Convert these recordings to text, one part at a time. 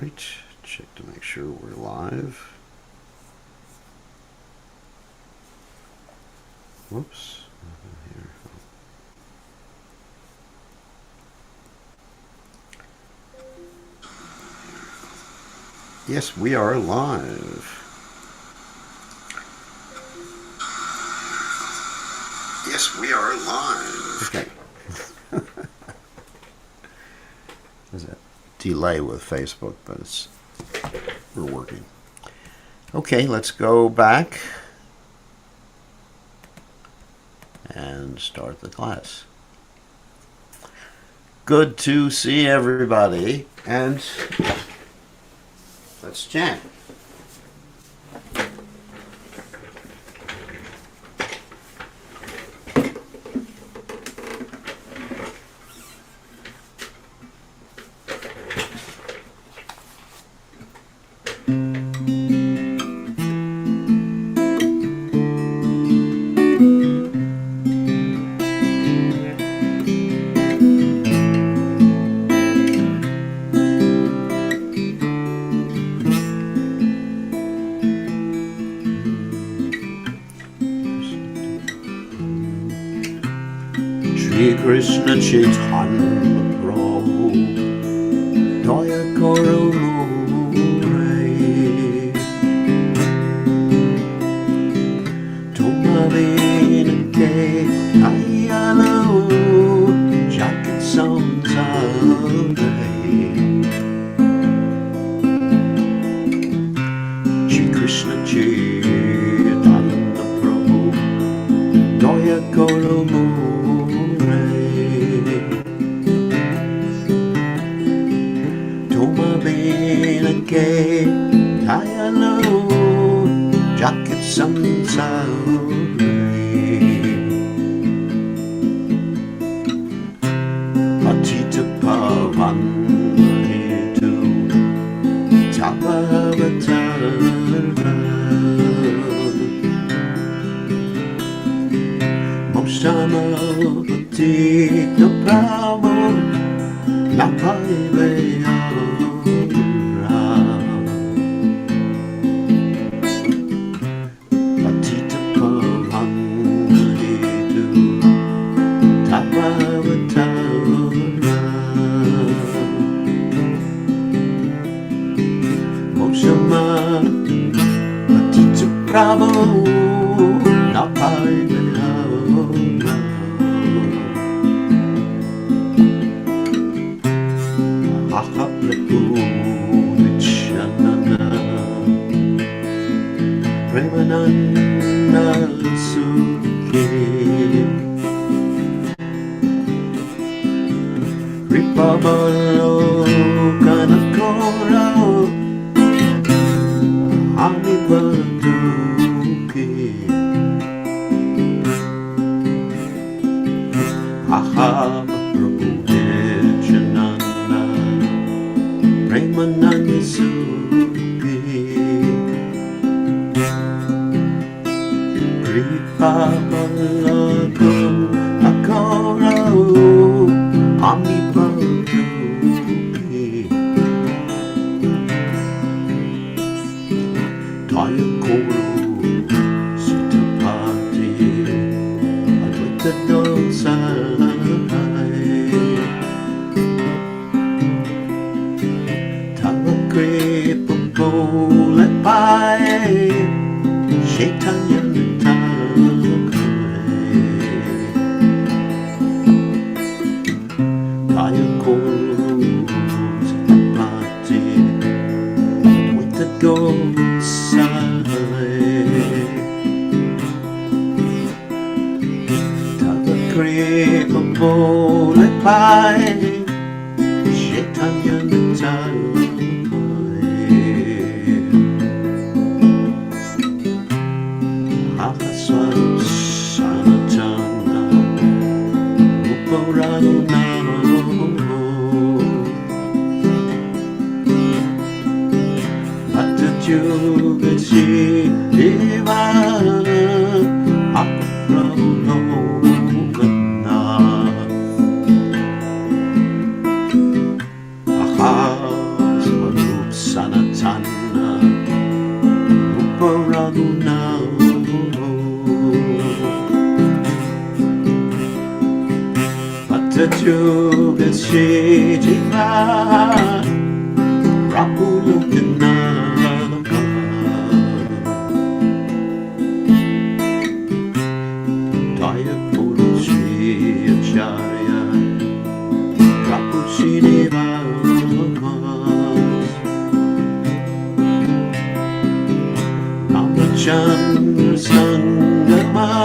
right, check to make sure we're live. Whoops. Here. Yes, we are live. Yes, we are live. Okay. There's a delay with Facebook, but we're working. Okay, let's go back and start the class. Good to see everybody, and let's chant. Krishna Caitanya Prabhu Daya Koro Rai Tumavina Ke Ayalo Jacket Samsare Shri Krishna Caitanya Prabhu Daya Koro Ke Ayalo Jacket Samsare Patita Pavan Hetu Tapavatara Mosama Patita Prabhu Napaiveya Prabhu Napaiveya Mahaprabhu Nityananda Premananda Sukhi Ripabalo Kanakora Amibadu Mahaprabhu Nityananda Premananda Sukhi Kripabalakam Akarao Amibadu Daya Koro Sitapati Advaita Dosai Tavakripa Bole Pai Caitanya Caritamrta Daya Koro Sitapati Advaita Dosai Tavakripa Bole Pai Caitanya Sanatana Uparana Bhatta Shiva Mahaprabhu Gana Aha Swarup Satyu Shijiva Rapulukana Taya Puru Shri Acharya Rapushiniva Ramachandra Sangamage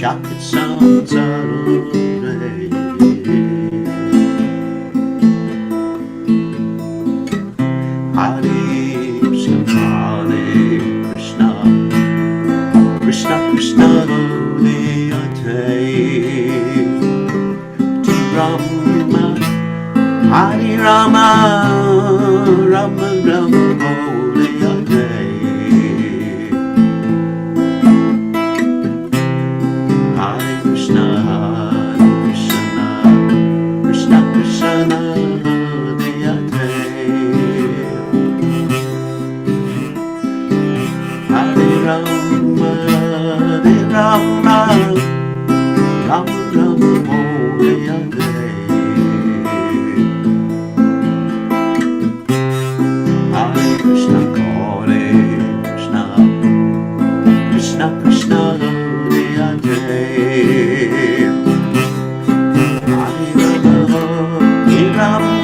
Jacket sounds Hare Krishna Krishna Krishna Hare Rama Hare Rama Rama Rama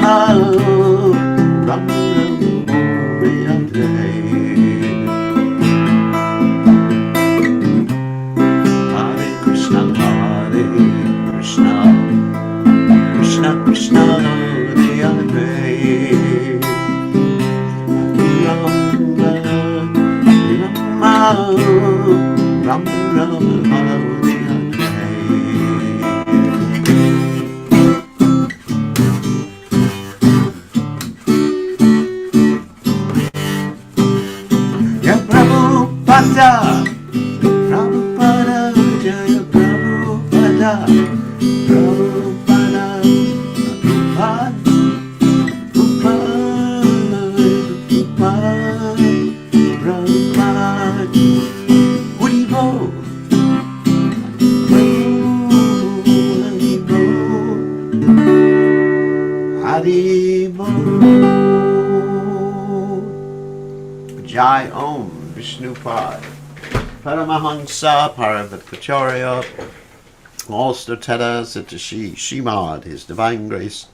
Hare Prabhupada, Jaya Prabhupada, Prabhupada, Prabhupada, Haribo, Haribo, Jai Om Vishnupad. Paramahansa, Paravatracharya, all Stertetas, Sitashi, Shimad, His Divine Grace,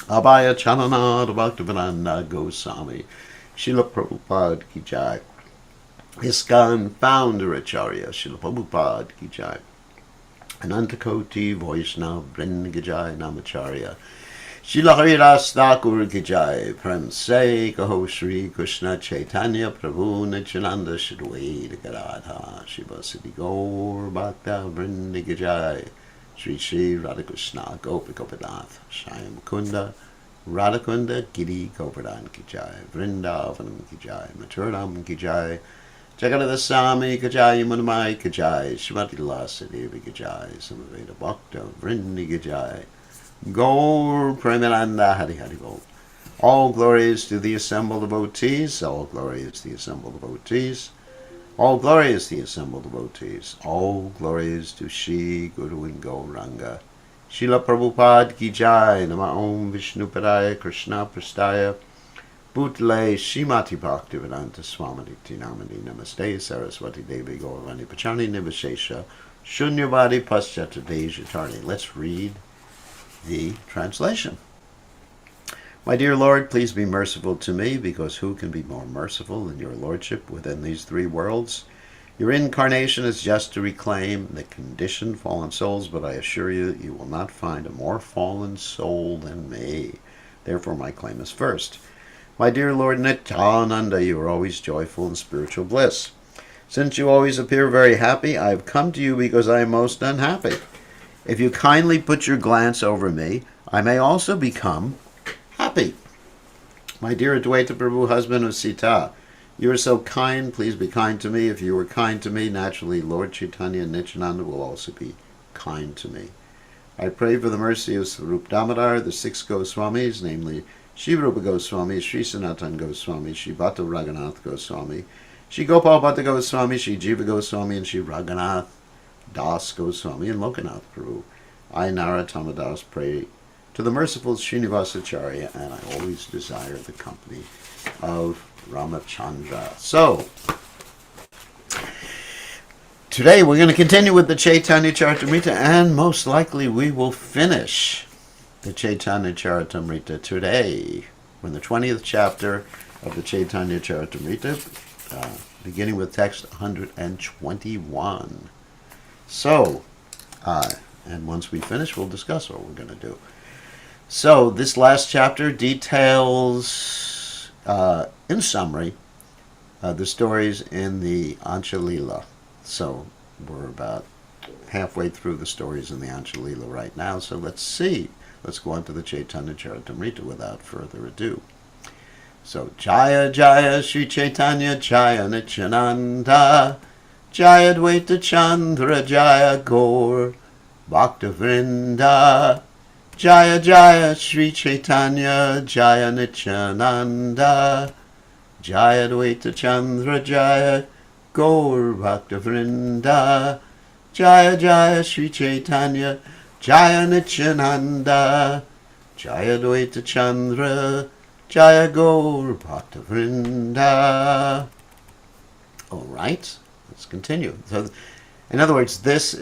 Abhaya Chananad, Bhaktivedanta Goswami, Srila Prabhupada Ki Jai, ISKCON Founder Acharya, Srila Prabhupada Ki Jai, Anantakoti, Vaishnava, Vrinda Ki Jai, Namacharya, Srila Haridas Thakur Ki Jai, Prem Se, Kaho Shri Krishna Chaitanya Prabhu Nityananda Shri Radha Shiva Siddhi Gaur Bhakta Vrinda Ki Jai, Shri Shri Radhakrishna Gopi Gopinath Shyam Kunda Radhakunda Giri Govardhan Ki Jai, Vrindavanam Ki Jai, Maturam Ki Jai, Jagannath Swami Ki Jai, Yamunamai Ki Jai, Srimati Lasa Devi Ki Jai, Samaveda Bhakta Vrinda Ki Jai, Gaur Premananda Hari Hari Bol. All glories to the assembled devotees, all glories to the assembled devotees, all glories to the assembled devotees, all glories to Shri Guru and Gauranga. Srila Prabhupada Ki Jai, Nama Om Vishnupadaya Krishna Prastaya Bhutale Shrimati Bhaktivedanta Swaminiti Namani Namaste Saraswati Devi Gauravani Pachani Nivashesha Shunyavadi Paschata Dejatarni. Let's read the translation. My dear Lord, please be merciful to me, because who can be more merciful than your Lordship within these three worlds? Your incarnation is just to reclaim the conditioned fallen souls, but I assure you, you will not find a more fallen soul than me. Therefore, my claim is first. My dear Lord Nityananda, you are always joyful in spiritual bliss. Since you always appear very happy, I have come to you because I am most unhappy. If you kindly put your glance over me, I may also become happy. My dear Advaita Prabhu, husband of Sita, you are so kind, please be kind to me. If you were kind to me, naturally Lord Chaitanya and Nityananda will also be kind to me. I pray for the mercy of Swarup Damodar, the 6 Goswamis, namely Shri Rupa Goswami, Sri Sanatan Goswami, Sri Bhatta Raghunath Goswami, Sri Gopal Bhatta Goswami, Sri Jiva Goswami, and Sri Raghunath Das Goswami, and Lokanath Prabhu. I, Narottama Das, pray to the merciful Srinivasacharya, and I always desire the company of Ramachandra. So, today we're going to continue with the Caitanya Caritamrta, and most likely we will finish the Caitanya Caritamrta today. We're in the 20th chapter of the Caitanya Caritamrta, beginning with text 121. So, and once we finish, we'll discuss what we're going to do. So, this last chapter details, in summary, the stories in the Antya lila. So, we're about halfway through the stories in the Antya lila right now. So, let's see. Let's go on to the Caitanya Caritamrta without further ado. So, Jaya Jaya Sri Chaitanya Jaya Nityananda Jaya Advaita Chandra Jaya Gaur Bhakta Vrinda Jaya Jaya Sri Chaitanya Jaya Nityananda Jaya Advaita Chandra Jaya Gaur Bhakta Vrinda Jaya Jaya Sri Chaitanya Jaya Nityananda Jaya Advaita Chandra Jaya Gaur Bhakta Vrinda. All right, let's continue. So, in other words, these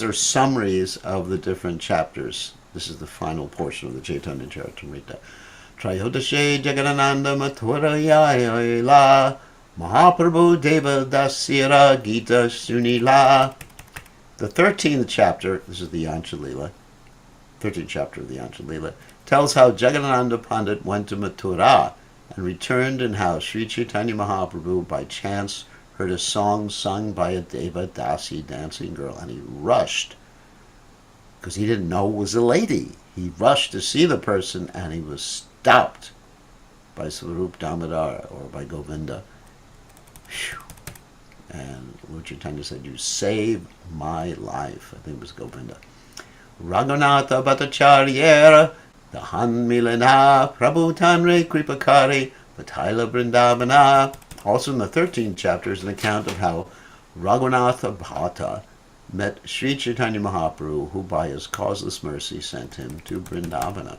are summaries of the different chapters. This is the final portion of the Caitanya Caritamrta. Trayodashe Jagadananda Mathura Yayala Mahaprabhu Deva Dasira Gita Sunila. The 13th chapter, this is the Antya lila, 13th chapter of the Antya lila, tells how Jagadananda Pandit went to Mathura and returned, and how Sri Chaitanya Mahaprabhu by chance heard a song sung by a Deva Dasi dancing girl, and he rushed, because he didn't know it was a lady. He rushed to see the person, and he was stopped by Swarup Damodar, or by Govinda. Whew. And Lord Chaitanya said, you saved my life. I think it was Govinda. Raghunatha Bhattacharya, Dahan Milana, Prabhu Tanre Kripakari, Vatila Vrindavana. Also in the 13th chapter is an account of how Raghunatha Bhatta met Sri Chaitanya Mahaprabhu, who by his causeless mercy sent him to Vrindavana.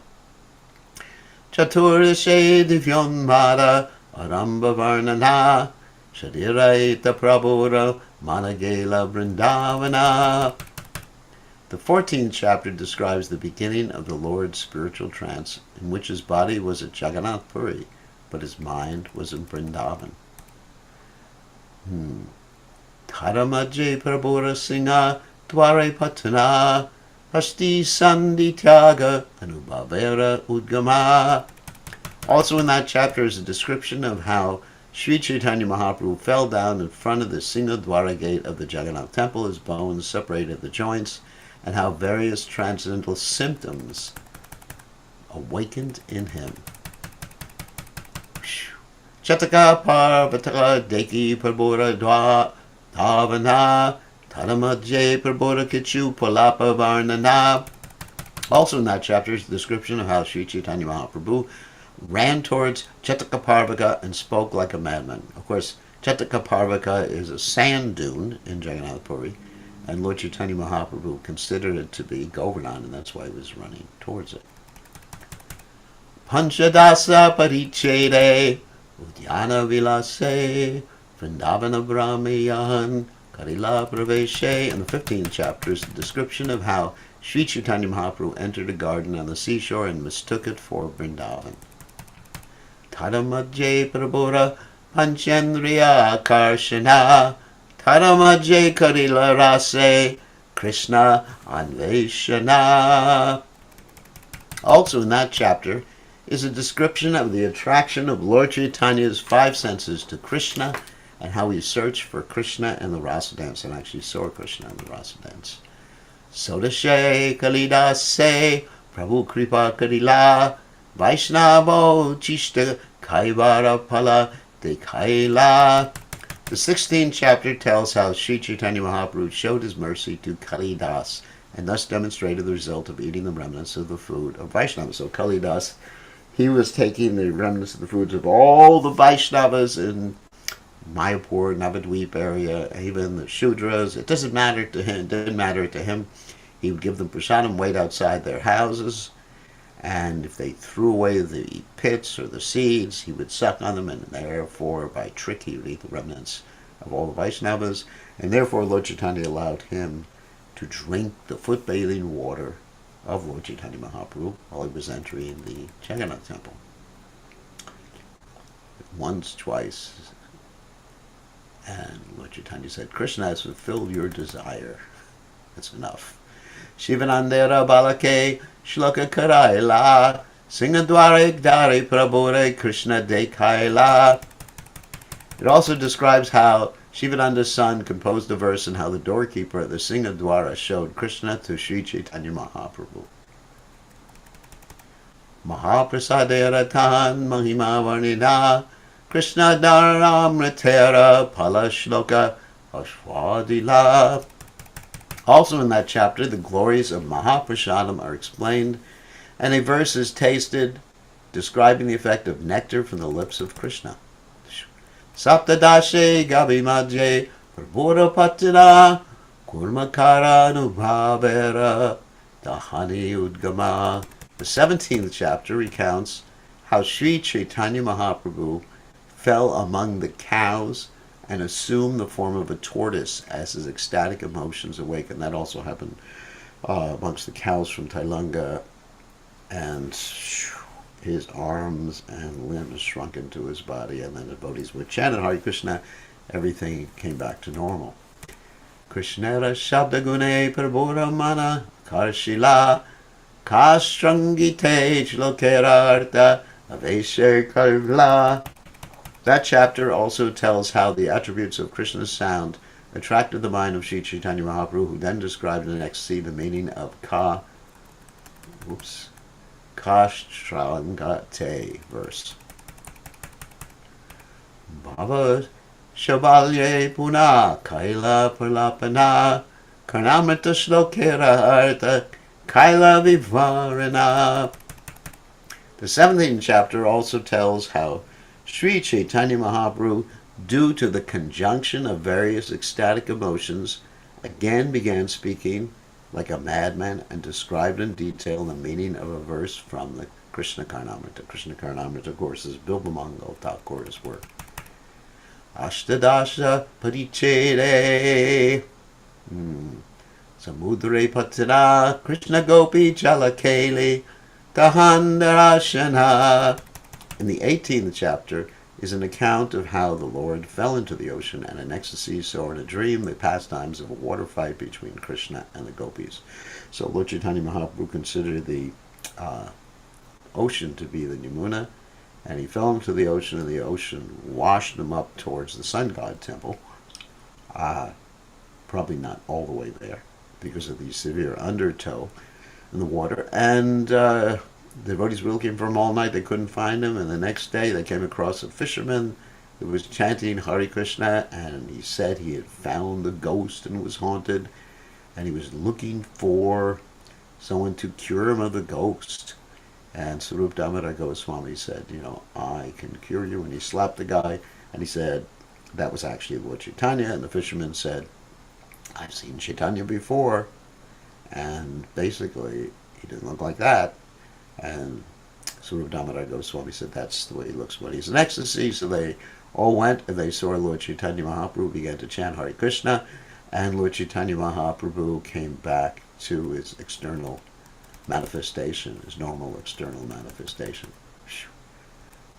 Chaturashe Divyonmada Aramba Varnana Shadiraita Prabhura Managela Vrindavana. The 14th chapter describes the beginning of the Lord's spiritual trance, in which his body was at Jagannath Puri, but his mind was in Vrindavan. Tharamaje Prabhura Singha Dware Patana Hasti Sandhi Tyaga Anubhavera Udgama. Also in that chapter is a description of how Sri Chaitanya Mahaprabhu fell down in front of the Singha Dwara gate of the Jagannath temple, his bones separated at the joints, and how various transcendental symptoms awakened in him. Chataka Parvataka Deki Prabhura Dhavana Tanamadje Prabhura Kichu Palapa Varnana. Also in that chapter is the description of how Sri Chaitanya Mahaprabhu ran towards Chatakaparvaka and spoke like a madman. Of course, Chatakaparvaka is a sand dune in Jagannath Puri, and Lord Chaitanya Mahaprabhu considered it to be Govardhan, and that's why he was running towards it. Panchadasa Parichede Udyana Vilase Vrindavana Brahmayan Karila Praveshe. In the 15th chapter is the description of how Sri Chaitanya Mahaprabhu entered a garden on the seashore and mistook it for Vrindavan. Tadamadje Prabhura Panchendriya Karshana Tadamadje Karila Rase Krishna Anveshana. Also in that chapter is a description of the attraction of Lord Chaitanya's 5 senses to Krishna, and how he searched for Krishna and the rasa dance, and actually saw Krishna in the rasa dance. Sodashe Kalidase Prabhu Kripa Karila Vaishnavo Chishta Kaivara Pala De Kaila. The 16th chapter tells how Sri Chaitanya Mahaprabhu showed his mercy to Kalidas and thus demonstrated the result of eating the remnants of the food of Vaishnavas. So Kalidas, he was taking the remnants of the foods of all the Vaishnavas in Mayapur, Navadvip area, even the Shudras. It doesn't matter to him. It didn't matter to him. He would give them prasadam, wait outside their houses, and if they threw away the pits or the seeds, he would suck on them, and therefore, by trick, he would eat the remnants of all the Vaishnavas, and therefore Lord Chaitanya allowed him to drink the foot-bathing water of Lord Chaitanya Mahaprabhu while he was entering the Jagannath temple. Once, twice, and Lord Chaitanya said, Krishna has fulfilled your desire. That's enough. Shivanandera Balake Shloka Karaila Singadware Dare Prabhure Krishna Dekaila. It also describes how Shivananda's son composed the verse and how the doorkeeper of the Singadwara showed Krishna to Sri Chaitanya Mahaprabhu. Mahaprasaderatan Mahima Varnina Krishna Dharamritera Palashloka Ashwadila. Also in that chapter, the glories of Mahaprasadam are explained, and a verse is tasted describing the effect of nectar from the lips of Krishna. Saptadashe Gabimadje Prabhura Patina Kurmakara Nubhavera Dahani Udgama. The 17th chapter recounts how Sri Chaitanya Mahaprabhu fell among the cows and assumed the form of a tortoise as his ecstatic emotions awakened. That also happened amongst the cows from Tailanga, and his arms and limbs shrunk into his body, and then the devotees would chant Hare Krishna, everything came back to normal. Krishnera Shabdagune Prabhura Mana Karshila Kastrangite Chlokerarta Avesher Karvla. That chapter also tells how the attributes of Krishna's sound attracted the mind of Sri Chaitanya Mahaprabhu, who then described in the next C the meaning of Kastrangate verse. Bhava Shabalye Puna Kaila Pralapana Karnamrita Shlokera Arta Kaila Vivarana. The 17th chapter also tells how Sri Chaitanya Mahaprabhu, due to the conjunction of various ecstatic emotions, again began speaking like a madman and described in detail the meaning of a verse from the Krishna Karnamrita. Krishna Karnamrita, of course, is Bilbamangal Thakur's work. Ashtadasha Parichede Samudre Patana Krishna Gopi Jalakeli Tahandarashana. In the 18th chapter is an account of how the Lord fell into the ocean and in ecstasy saw in a dream the pastimes of a water fight between Krishna and the Gopis. So Lord Chaitanya Mahaprabhu considered the ocean to be the Yamuna, and he fell into the ocean, and the ocean washed him up towards the sun god temple. Probably not all the way there because of the severe undertow in the water, and the devotees were looking for him all night. They couldn't find him, and the next day they came across a fisherman who was chanting Hare Krishna, and he said he had found the ghost and was haunted, and he was looking for someone to cure him of the ghost. And Sarup Damodar Goswami said, I can cure you. And he slapped the guy, and he said, that was actually Lord Chaitanya. And the fisherman said, I've seen Chaitanya before. And basically, he didn't look like that. And Sarup Damodar Goswami said, that's the way he looks when he's in ecstasy. So they all went, and they saw Lord Chaitanya Mahaprabhu began to chant Hare Krishna. And Lord Chaitanya Mahaprabhu came back to his external manifestation, his normal external manifestation.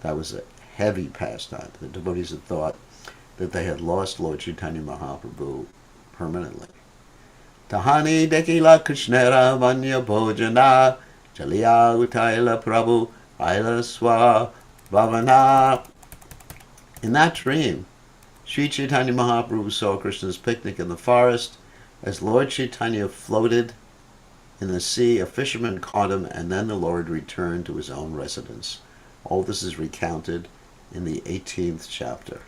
That was a heavy pastime. The devotees had thought that they had lost Lord Chaitanya Mahaprabhu permanently. Tahani dekila krishnera vanya bhojana jaliya utaila prabhu aila swa bhavana. In that dream, Sri Chaitanya Mahaprabhu saw Krishna's picnic in the forest as Lord Chaitanya floated In the sea, a fisherman caught him, and then the Lord returned to his own residence. All this is recounted in the 18th chapter.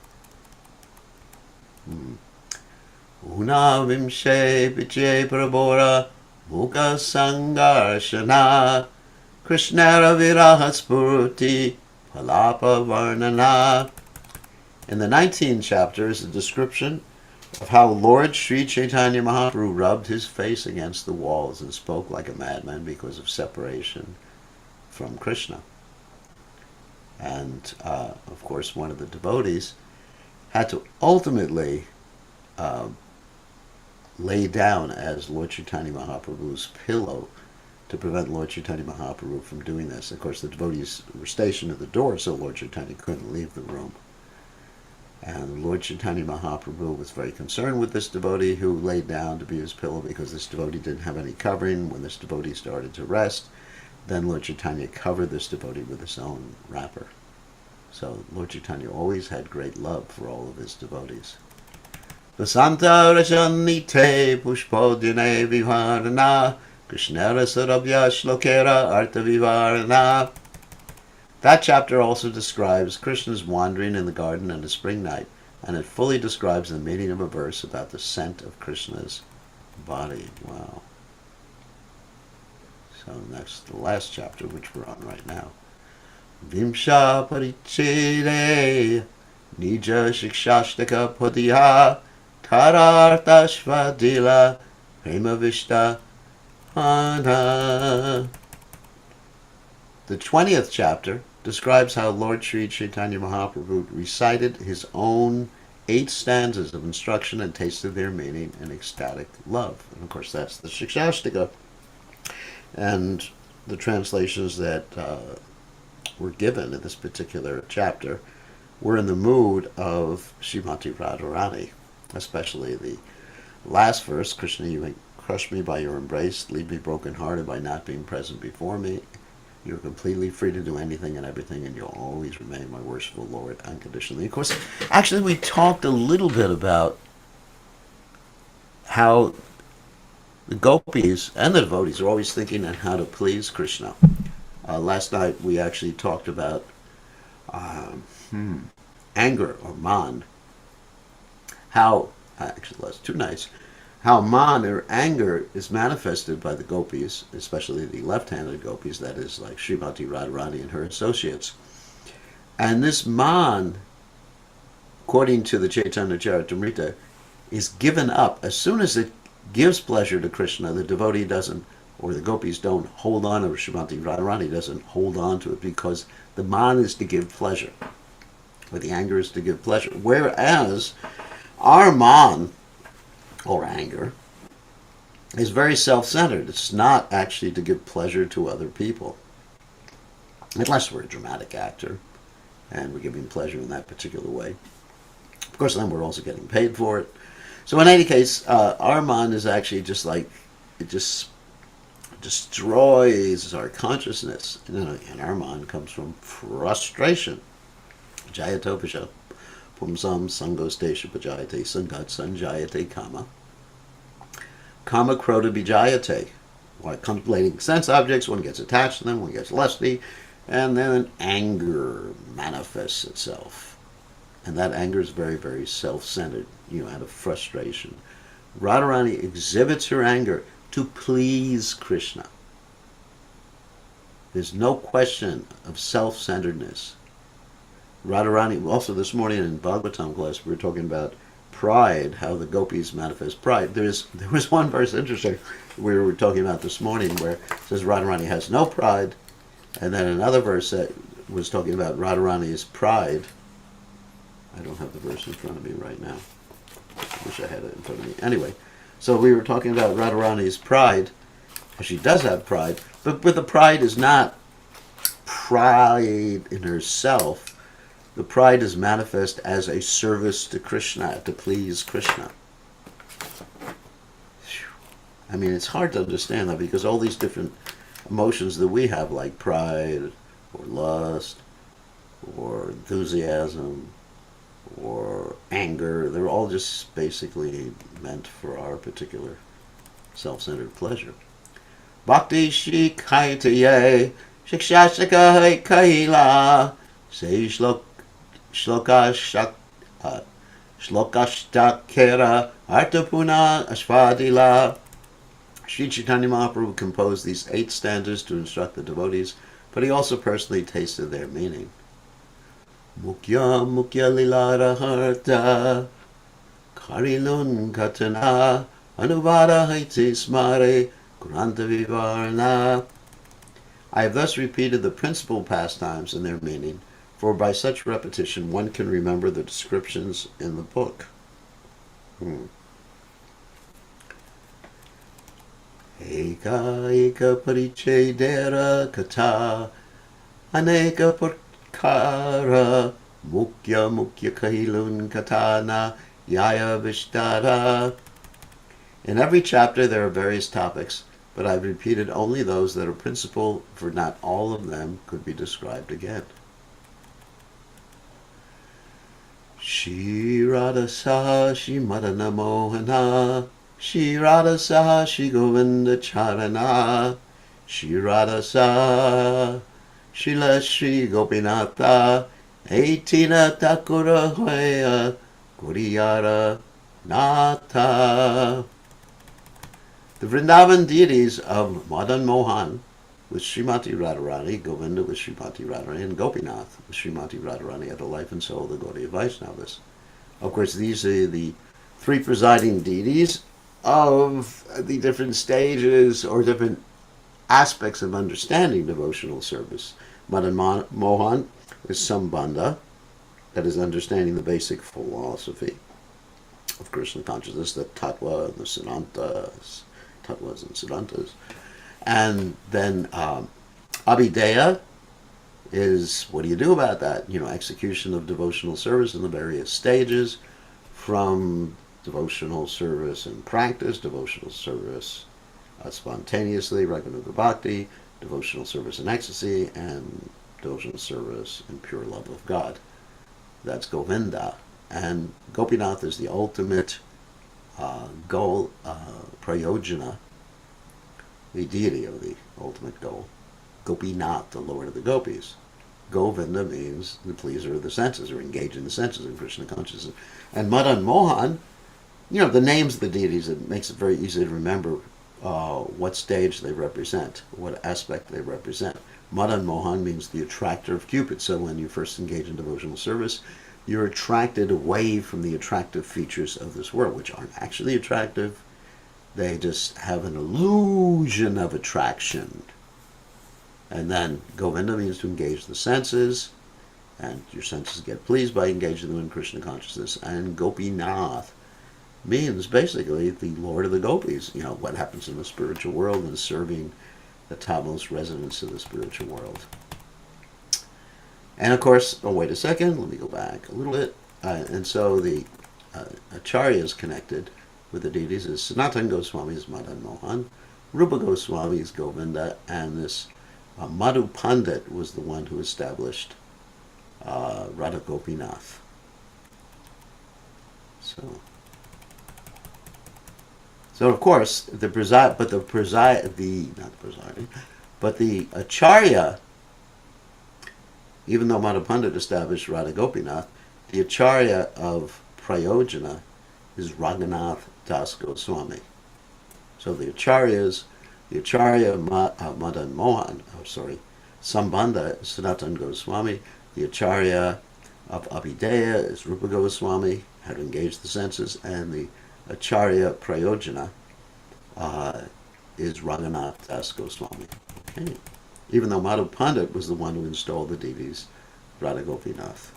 Una vimshe vichye prabora mukha sangarshana krishnara viraha spurti palapa varnana. In the 19th chapter is a description of how Lord Sri Caitanya Mahaprabhu rubbed his face against the walls and spoke like a madman because of separation from Krishna. And, of course, one of the devotees had to ultimately lay down as Lord Chaitanya Mahaprabhu's pillow to prevent Lord Chaitanya Mahaprabhu from doing this. Of course, the devotees were stationed at the door, so Lord Chaitanya couldn't leave the room. And Lord Chaitanya Mahaprabhu was very concerned with this devotee who laid down to be his pillow, because this devotee didn't have any covering. When this devotee started to rest, then Lord Chaitanya covered this devotee with his own wrapper. So Lord Chaitanya always had great love for all of his devotees. Vasanta Rajanite Pushpodine Vivarana Krishnara Sarabhya Shlokera Artha Vivarana. That chapter also describes Krishna's wandering in the garden on a spring night, and it fully describes the meaning of a verse about the scent of Krishna's body. Wow. So next, the last chapter, which we're on right now. Vimsha Parichede Nija Shikshashtaka Padiha Tararta Shvadila Prema Vishta Hana. The 20th chapter describes how Lord Sri Chaitanya Mahaprabhu recited his own 8 stanzas of instruction and tasted their meaning in ecstatic love. And of course, that's the Shikshashtaka. And the translations that were given in this particular chapter were in the mood of Srimati Radharani, especially the last verse, Krishna, you may crush me by your embrace, leave me broken-hearted by not being present before me. You're completely free to do anything and everything, and you'll always remain my worshipful Lord unconditionally. Of course, actually, we talked a little bit about how the Gopis and the devotees are always thinking on how to please Krishna. Last night, we actually talked about anger, or man. How, actually, last 2 nights, how man, or anger, is manifested by the Gopis, especially the left-handed Gopis, that is like Srimati Radharani and her associates. And this man, according to the Caitanya Caritamrta, is given up. As soon as it gives pleasure to Krishna, the devotee doesn't, or the Gopis don't hold on, or Srimati Radharani doesn't hold on to it, because the man is to give pleasure, or the anger is to give pleasure. Whereas our man, or anger, is very self-centered. It's not actually to give pleasure to other people, unless we're a dramatic actor and we're giving pleasure in that particular way. Of course, then we're also getting paid for it. So in any case, our mind is actually just like, it just destroys our consciousness. And our mind comes from frustration. Jayatopisha Pumsam Sangostesha Pajayate Sangat Sanjayate Kama. Kama Krota Bijayate. While contemplating sense objects, one gets attached to them, one gets lusty, and then anger manifests itself. And that anger is very, very self-centered, out of frustration. Radharani exhibits her anger to please Krishna. There's no question of self-centeredness. Radharani, also this morning in Bhagavatam class, we were talking about pride, how the gopis manifest pride. There was one verse, interesting, we were talking about this morning, where it says Radharani has no pride, and then another verse that was talking about Radharani's pride. I don't have the verse in front of me right now. I wish I had it in front of me. Anyway, so we were talking about Radharani's pride. She does have pride, but the pride is not pride in herself. The pride is manifest as a service to Krishna, to please Krishna. I mean, it's hard to understand that, because all these different emotions that we have, like pride, or lust, or enthusiasm, or anger, they're all just basically meant for our particular self-centered pleasure. Bhakti Shri Caitanya Caritamrta Kaila Say Shlokashtakera Artapuna Ashvadila. Sri Chaitanya Mahaprabhu composed these 8 stanzas to instruct the devotees, but he also personally tasted their meaning. Mukya Mukya Lila Harta Karilun Katana Anuvada Haiti Smare Kuranta Vivarna. I have thus repeated the principal pastimes and their meaning, for by such repetition one can remember the descriptions in the book. Eka eka parichedera kata aneka prakara mukya mukya kahilun katana yaya vishtara. In every chapter there are various topics, but I've repeated only those that are principal, for not all of them could be described again. Shri Radha Saha Shri Madana Mohana Shri Radha Saha Shri Govinda Charana Shri Radha Saha Shila Shri Gopinatha Aitina Takura Hoya Kuriyara Nata. The Vrindavan deities of Madan Mohan with Srimati Radharani, Govinda with Srimati Radharani, and Gopinath with Srimati Radharani are the life and soul of the Gaudiya Vaishnavas. Of course, these are the 3 presiding deities of the different stages or different aspects of understanding devotional service. Madan Mohan is Sambandha, that is understanding the basic philosophy of Krishna consciousness, the Tattva and the Siddhantas, Tattvas and Siddhantas. And then Abhideya is, what do you do about that? Execution of devotional service in the various stages, from devotional service in practice, devotional service spontaneously, Raganuga Bhakti, devotional service in ecstasy, and devotional service in pure love of God. That's Govinda. And Gopinath is the ultimate goal, Prayojana, the deity of the ultimate goal. Gopinath, the Lord of the Gopis. Govinda means the pleaser of the senses, or engaged in the senses in Krishna consciousness. And Madan Mohan, the names of the deities, it makes it very easy to remember what stage they represent, what aspect they represent. Madan Mohan means the attractor of Cupid. So when you first engage in devotional service, you're attracted away from the attractive features of this world, which aren't actually attractive. They just have an illusion of attraction. And then Govinda means to engage the senses, and your senses get pleased by engaging them in Krishna consciousness. And Gopinath means basically the Lord of the Gopis. What happens in the spiritual world and serving the topmost residents of the spiritual world. And of course, wait a second, let me go back a little bit. And so the Acharya is connected with the deities. Is Sanatana Goswami is Madan Mohan, Rupa Goswami is Govinda, and this Madhu Pandit was the one who established Radha Gopinath. So of course the Acharya, even though Madhu Pandit established Radha Gopinath, the Acharya of Prayojana is Raghunath Das Goswami. So the Acharya Madan Mohan, Sambandha is Sanatana Goswami. The Acharya of Abhideya is Rupa Goswami, how to engage the senses, and the Acharya Prayojana is Raghunath Das Goswami. Okay. Even though Madhu Pandit was the one who installed the deities, Radha Gopinath.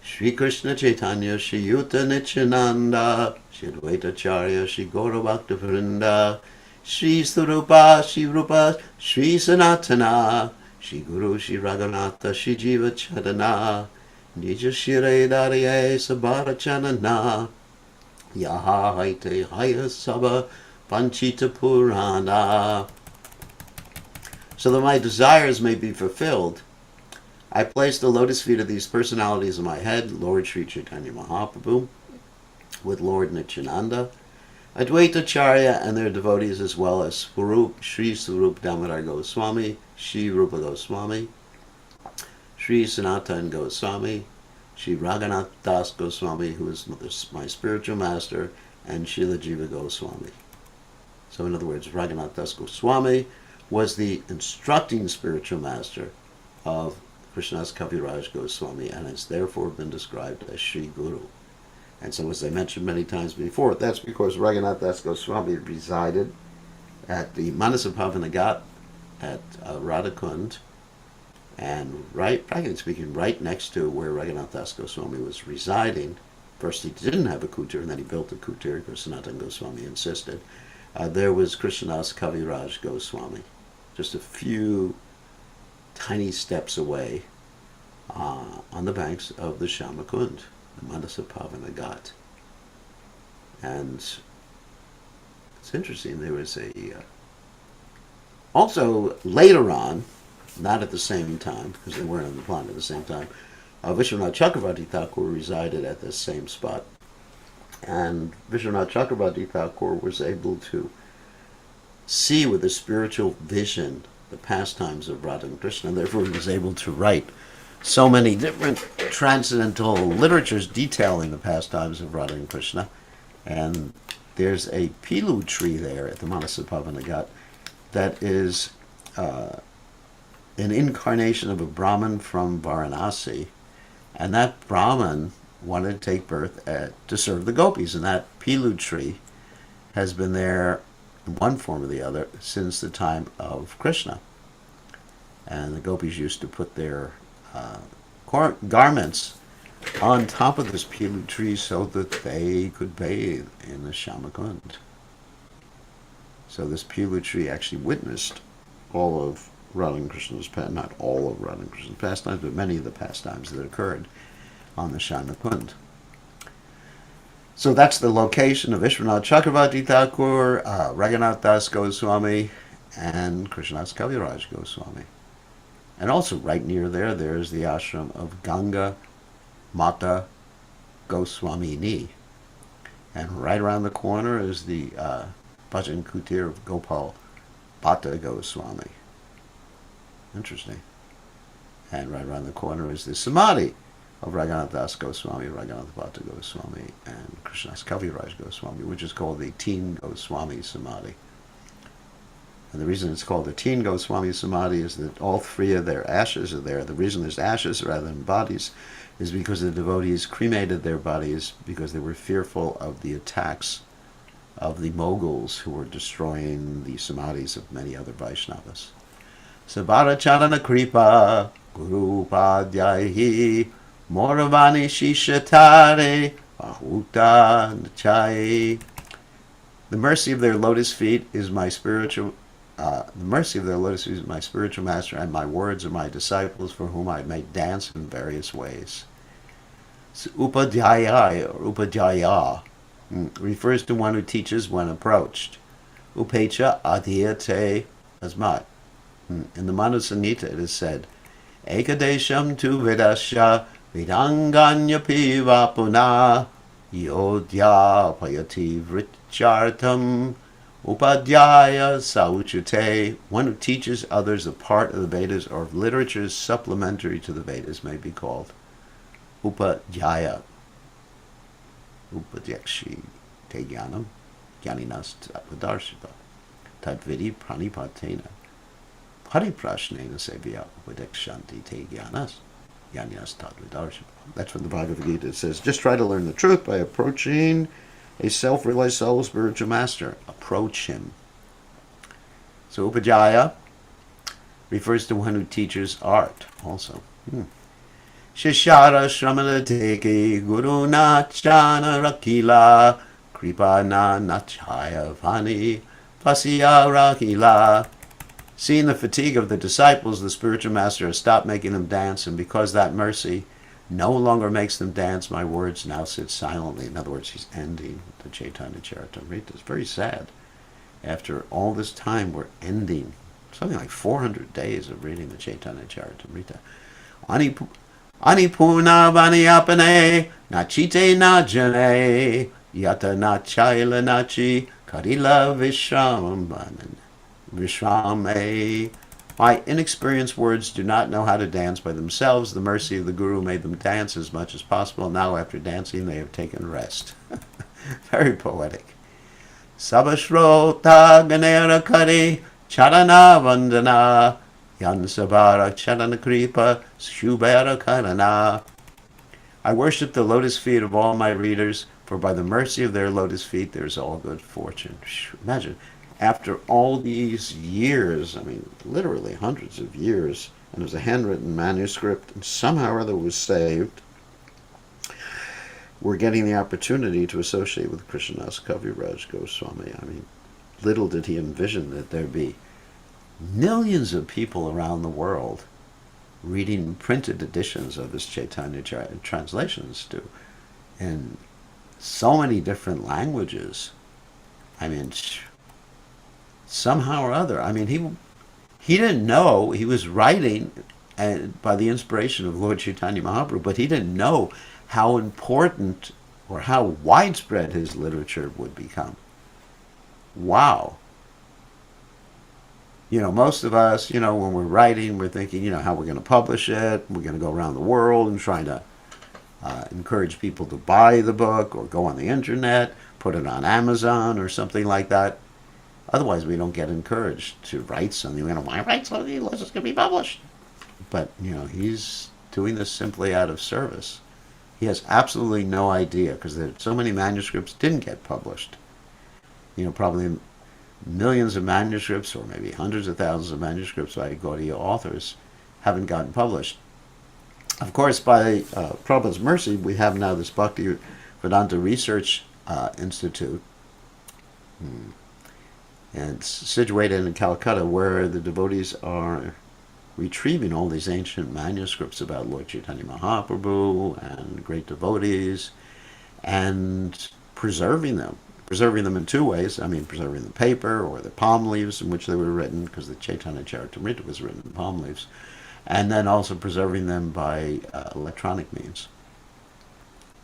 Shri Krishna Chaitanya Shri Yuta Nityananda Shri Advaita Acharya Shri Gaura Bhakta Vrinda Shri Swarupa Shri Rupa Shri Sanatana Shri Guru Shri Raghunatha Shri Jiva Chadana Nija Shire Dariye Sabara Chanana Yaha Haite Haya Saba Panchita Purana. So that my desires may be fulfilled, I place the lotus feet of these personalities in my head, Lord Sri Chaitanya Mahaprabhu, with Lord Nityananda, Advaita Charya and their devotees, as well as Sri Swarup Damodar Goswami, Sri Rupa Goswami, Sri Sanatan Goswami, Sri Raghunath Das Goswami, who is my spiritual master, and Srila Jiva Goswami. So in other words, Raghunath Das Goswami was the instructing spiritual master of Krishnadas Kaviraj Goswami and has therefore been described as Sri Guru. And so, as I mentioned many times before, that's because Raghunath Das Goswami resided at the Manasabhavana Ghat at Radhakund, and practically speaking, right next to where Raghunath Das Goswami was residing. First he didn't have a kutir, and then he built a kutir because Sanatana Goswami insisted. There was Krishnadas Kaviraj Goswami, just a few tiny steps away on the banks of the Shamakund, the Manasabhavana Ghat. And it's interesting, there was also later on, not at the same time, because they weren't on the planet at the same time, Vishwanath Chakravarti Thakur resided at this same spot. And Vishwanath Chakravarti Thakur was able to see with a spiritual vision the pastimes of Radha and Krishna, and therefore he was able to write so many different transcendental literatures detailing the pastimes of Radha and Krishna. And there's a pilu tree there at the Manasabhavana Ghat that is an incarnation of a Brahmin from Varanasi, and that Brahmin wanted to take birth to serve the Gopis, and that pilu tree has been there in one form or the other since the time of Krishna. And the Gopis used to put their garments on top of this pilu tree so that they could bathe in the Shamakund. So this pilu tree actually witnessed all of Radha and Krishna's not all of Radha and Krishna's pastimes, but many of the pastimes that occurred on the Shamakund. So that's the location of Vishwanath Chakravarti Thakur, Raghunath Das Goswami, and Krishnadas Kaviraj Goswami. And also right near there's the ashram of Ganga Mata Goswamini. And right around the corner is the Bhajan Kutir of Gopal Bhatta Goswami. Interesting. And right around the corner is the Samadhi of Raghunath Das Goswami, Raghunath Bhatta Goswami, and Krishnadas Kaviraj Goswami, which is called the Teen Goswami Samadhi. And the reason it's called the Teen Goswami Samadhi is that all three of their ashes are there. The reason there's ashes rather than bodies is because the devotees cremated their bodies because they were fearful of the attacks of the Moguls who were destroying the samadhis of many other Vaishnavas. Sabara Charana Kripa Guru Padyahi Moravani Shishatare Ahuta Nachai. The mercy of their lotus feet is my spiritual master, and my words are my disciples, for whom I may dance in various ways. So Upadhyaya or Upadhyaya refers to one who teaches when approached. Upecha adhyate asmat. In the Manu Samhita it is said, Ekadesham tu vedasya vidanganya piva puna yodhya payati vrichartam upadhyaya sauchate. One who teaches others a part of the Vedas or of literatures supplementary to the Vedas may be called upadhyaya. Upadyakshi te jnanam jnaninas tatvadarshita tadvidi pranipatena pariprashnena sevya upadekshanti te jnanas jnaninas tatvadarshita. That's from the Bhagavad Gita. It says, just try to learn the truth by approaching a self-realized soul spiritual master. Approach him. So Upadhyaya refers to one who teaches art also. Shishara Shramana Teki Guru Nachana Rakila Kripana Nachaya Vani Pasya Rakila. Seeing the fatigue of the disciples, the spiritual master has stopped making them dance, and because that mercy no longer makes them dance, my words now sit silently. In other words, he's ending the Caitanya Caritamrta. It's very sad. After all this time, we're ending something like 400 days of reading the Caitanya Caritamrta. Anipuna Vaniapane Nachite Najane Yatana chaila nachi karila vishrame. My inexperienced words do not know how to dance by themselves. The mercy of the Guru made them dance as much as possible. Now, after dancing, they have taken rest. Very poetic. Sabashrota ganera kari charana vandana yansabara charana kripa shubara karana. I worship the lotus feet of all my readers, for by the mercy of their lotus feet there is all good fortune. Imagine, after all these years, I mean, literally hundreds of years, and it was a handwritten manuscript, and somehow or other was saved, we're getting the opportunity to associate with Krishnadas Kaviraj Goswami. I mean, little did he envision that there'd be millions of people around the world reading printed editions of his Caitanya translations too, in so many different languages. I mean, somehow or other, I mean, he didn't know he was writing by the inspiration of Lord Chaitanya Mahaprabhu, but he didn't know how important or how widespread his literature would become. Wow. You know, most of us, you know, when we're writing, we're thinking, you know, how we're going to publish it. We're going to go around the world and trying to encourage people to buy the book or go on the internet, put it on Amazon or something like that. Otherwise, we don't get encouraged to write something. We don't want to write something unless it's going to be published. But, you know, he's doing this simply out of service. He has absolutely no idea, because so many manuscripts didn't get published. You know, probably millions of manuscripts, or maybe hundreds of thousands of manuscripts by Gaudiya authors haven't gotten published. Of course, by Prabhupada's mercy, we have now this Bhakti Vedanta Research Institute, and it's situated in Calcutta, where the devotees are retrieving all these ancient manuscripts about Lord Chaitanya Mahaprabhu and great devotees, and preserving them in two ways. I mean, preserving the paper or the palm leaves in which they were written, because the Caitanya Caritamrta was written in palm leaves, and then also preserving them by electronic means.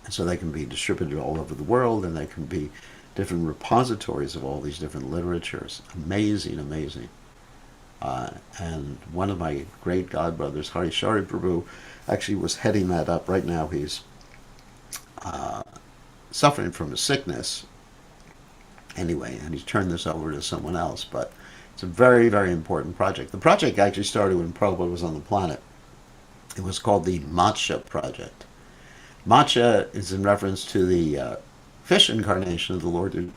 And so they can be distributed all over the world, and they can be different repositories of all these different literatures. Amazing, amazing. And one of my great godbrothers, Hari Shari Prabhu, actually was heading that up. Right now he's suffering from a sickness anyway, and he's turned this over to someone else. But it's a very, very important project. The project actually started when Prabhupada was on the planet. It was called the Matsya Project. Matsya is in reference to the fish incarnation of the Lord who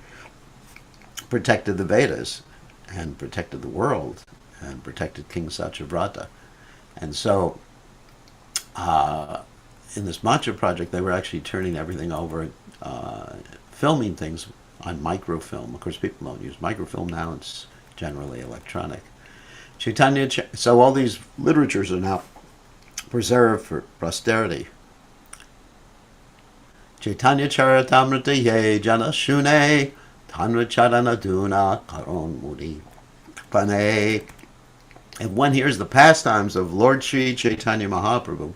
protected the Vedas and protected the world and protected King Satyavrata. And so in this Matsya project, they were actually turning everything over, filming things on microfilm. Of course, people don't use microfilm now. It's generally electronic. So all these literatures are now preserved for posterity. Caitanya Caritamrta ye jana shune tanra charana duna karon mudi pane. And one hears the pastimes of Lord Sri Chaitanya Mahaprabhu,